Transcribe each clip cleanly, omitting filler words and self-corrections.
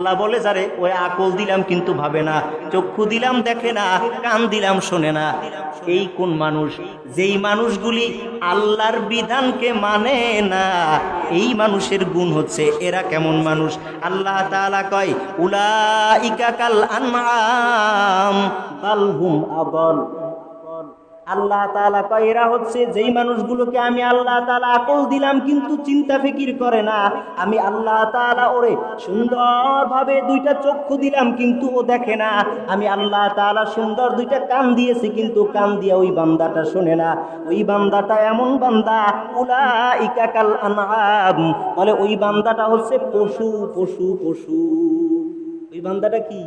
আল্লাহ বলে যারে ওই আকল দিলাম কিন্তু ভাবে না, চক্ষু দিলাম দেখে না, কান দিলাম শোনে না। এই কোন মানুষ? যেই মানুষগুলি আল্লাহর বিধানকে মানে না, এই মানুষের গুণ হচ্ছে এরা কেমন মানুষ? আল্লাহ তাআলা কয় উলাইকা কাল আনআম বাল হুম আদাল। আল্লাহ তাআলা কয় এরা হচ্ছে যেই মানুষগুলোকে আমি আল্লাহ তাআলা আকল দিলাম কিন্তু চিন্তা ফিকির করে না। আমি আল্লাহ তাআলা ওরে সুন্দরভাবে দুইটা চক্ষু দিলাম কিন্তু ও দেখে না। আমি আল্লাহ তাআলা সুন্দর দুইটা কান দিয়েছি কিন্তু কান দিয়ে ওই বান্দাটা শোনে না। ওই বান্দাটা এমন বান্দা উলাইকা কাল আনআম, বলে ওই বান্দাটা হচ্ছে পশু পশু পশু। ওই বান্দাটা কি?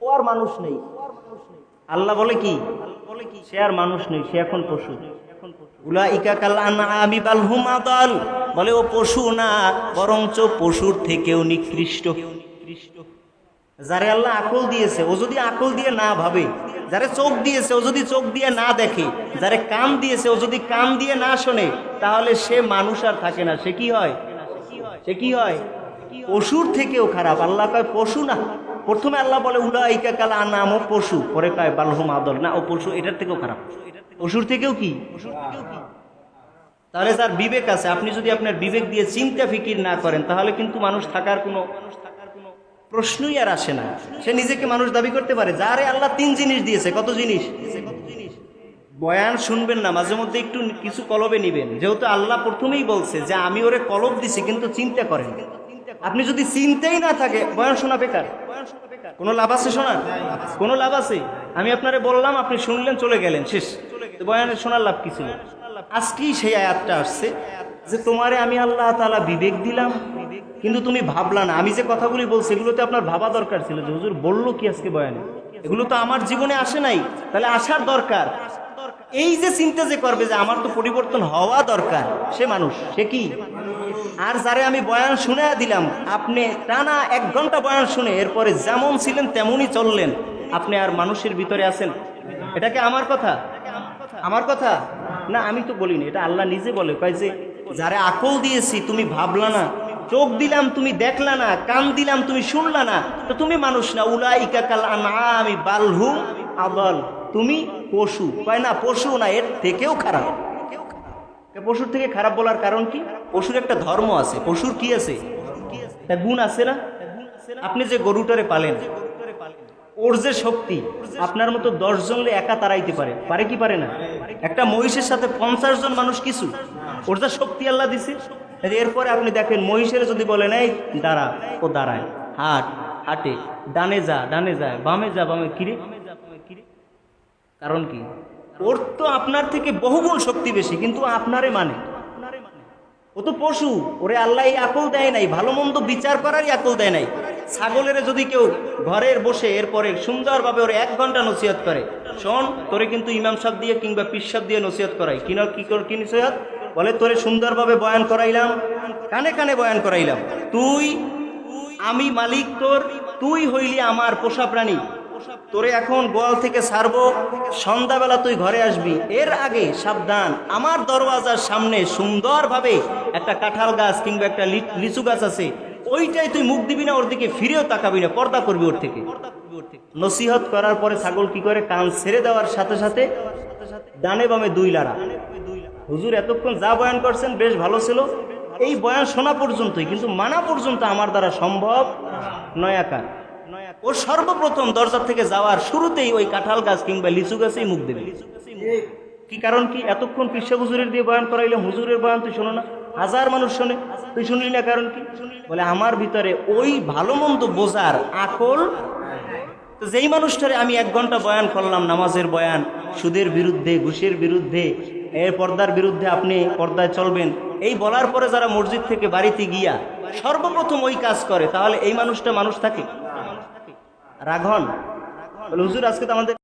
ও আর মানুষ নেই। আল্লাহ বলে কি? সে আর মানুষ নেই, সে এখন পশু। উলাইকা কাল আনআমি বাল হুম আদাল, বলে ও পশু না, বরঞ্চ পশুর থেকেও নিকৃষ্ট। যারে আল্লাহ আকল দিয়েছে ও যদি আকল দিয়ে না ভাবে, যারে চোখ দিয়েছে ও যদি চোখ দিয়ে না দেখে, যারে কান দিয়েছে ও যদি কান দিয়ে না শোনে, তাহলে সে মানুষ আর থাকে না। সে কি হয়? সে কি হয়? পশুর থেকেও খারাপ। আল্লাহ কয় পশু না। প্রথমে আল্লাহ বলে উলাইকা কাল আনআম, ও পশু, পরে কয় বাল হুম আদাল, না ও পশু, এটার থেকেও খারাপ। পশুর থেকেও কি? তাহলে যার বিবেক আছে, আপনি যদি আপনার বিবেক দিয়ে চিন্তা ফিকির না করেন, তাহলে কিন্তু মানুষ থাকার কোনো প্রশ্নই আর আসে না। সে নিজেকে মানুষ দাবি করতে পারে? যারে আল্লাহ তিন জিনিস দিয়েছে। কত জিনিস? বয়ান শুনবেন না, মাঝে মধ্যে একটু কিছু কলবে নিবেন, যেহেতু আল্লাহ প্রথমেই বলছে যে আমি ওরে কলব দিছি, কিন্তু চিন্তা করেন। আপনি যদি চিন্তাই না থাকে, বয়ান শোনা বেকার। কোনো লাভ আছে শোনার? কোনো লাভ আছে? আমি আপনারে বললাম, আপনি শুনলেন, চলে গেলেন, শেষ। বয়ানের শোনার লাভ কিছু না। আজকেই সেই আয়াতটা আসছে যে তোমারে আমি আল্লাহ তাআলা বিবেক দিলাম কিন্তু তুমি ভাবলা না। আমি যে কথাগুলি বলছি এগুলোতে আপনার ভাবা দরকার ছিল যে হুজুর বললো কি আজকে বয়ানে, এগুলো তো আমার জীবনে আসে নাই, তাহলে আসার দরকার। এই যে চিন্তা যে করবে যে আমার তো পরিবর্তন হওয়া দরকার, সে মানুষ। সে কি? আর যারে আমি বয়ান শুনে দিলাম, আপনি টানা 1 ঘন্টা বয়ান শুনে এরপরে যেমন ছিলেন তেমনই চললেন, আপনি আর মানুষের ভিতরে আছেন? এটাকে আমার কথা? আমার কথা না, আমি তো বলিনি, এটা আল্লাহ নিজে বলে। কয় যে যারে আকল দিয়েছি তুমি ভাবলা না, চোখ দিলাম তুমি দেখলা না, কান দিলাম তুমি শুনলা না, তো তুমি মানুষ না। উলাইকা কাল আনআমি বাল হুম আদাল, তুমি পশু। কয় না পশু না, এর থেকেও খারাপ। পশুর থেকে খারাপ বলার কারণ কি? পশুর একটা ধর্ম আছে, পশুর কি আছে? তা গুণ আছে না? আপনি যে গরুটারে পালেন, ওর যে শক্তি, আপনার মতো 10 জন একা তাড়াইতে পারে? পারে কি পারে না? একটা মহিষের সাথে 50 জন মানুষ কিছু? ওর যে শক্তি আল্লাহ দিছে। এরপরে আপনি দেখেন মহিষের যদি বলেন এই দাঁড়া, ও দাঁড়ায়, হাট হাটে, ডানে যা ডানে যায়, বামে যা বামে, কিরে? কারণ কি? ওর তো আপনার থেকে বহুগুণ শক্তি বেশি, কিন্তু আপনারে মানে। ও তো পশু, ওরে আল্লাহ এই আকল দেয় নাই, ভালো মন্দ বিচার করারই আকল দেয় নাই। ছাগলের যদি কেউ ঘরের বসে এরপরে সুন্দরভাবে ওরে 1 ঘন্টা নসিহত করে, শোন তোরে কিন্তু ইমাম সাহেব দিয়ে কিংবা পীর সাহেব দিয়ে নসিহত করাই, কি নসিহত? বলে তোরে সুন্দরভাবে বয়ান করাইলাম, কানে কানে বয়ান করাইলাম, আমি মালিক তোর, তুই হইলি আমার পোষা প্রাণী, তোরে এখন গোয়াল থেকে ছাড়বো, সন্ধ্যাবেলা তুই ঘরে আসবি, এর আগে সাবধান, আমার দরওয়াজার সামনে সুন্দরভাবে একটা কাঁঠাল গাছ কিংবা একটা লিচু গাছ আছে, ওইটাই তুই মুখ দিবি না, ওর দিকে ফিরেও তাকাবি না, পর্দা করবি ওর থেকে। নসিহত করার পরে ছাগল কি করে? কান ছেড়ে দেওয়ার সাথে সাথে ডানে বামে 2 লারা। হুজুর এতক্ষণ যা বয়ান করছেন বেশ ভালো ছিল, এই বয়ান শোনা পর্যন্তই, কিন্তু মানা পর্যন্ত আমার দ্বারা সম্ভব নয়। আকার ও সর্বপ্রথম দরজা থেকে যাওয়ার শুরুতেই ওই কাঁঠাল গাছ কিংবা লিচু গাছেই মুখ দেবে। কি কারণ কি? এতক্ষণ পিসা হুজুরের দিয়ে বয়ান করাইলাম, হুজুরের বয়ান তুই শোনো না, 1000 মানুষ শোনে, তুই শুনলি না, কারণ কি? বলে আমার ভিতরে ওই ভালো মন্দ বোঝার আকল। তো যেই মানুষটারে আমি 1 ঘন্টা বয়ান করলাম, নামাজের বয়ান, সুদের বিরুদ্ধে, ঘুষের বিরুদ্ধে, এর পর্দার বিরুদ্ধে, আপনি পর্দায় চলবেন, এই বলার পরে যারা মসজিদ থেকে বাড়িতে গিয়া সর্বপ্রথম ওই কাজ করে, তাহলে এই মানুষটা মানুষ থাকে? রাঘন হুজুর আজকে তো আমাদের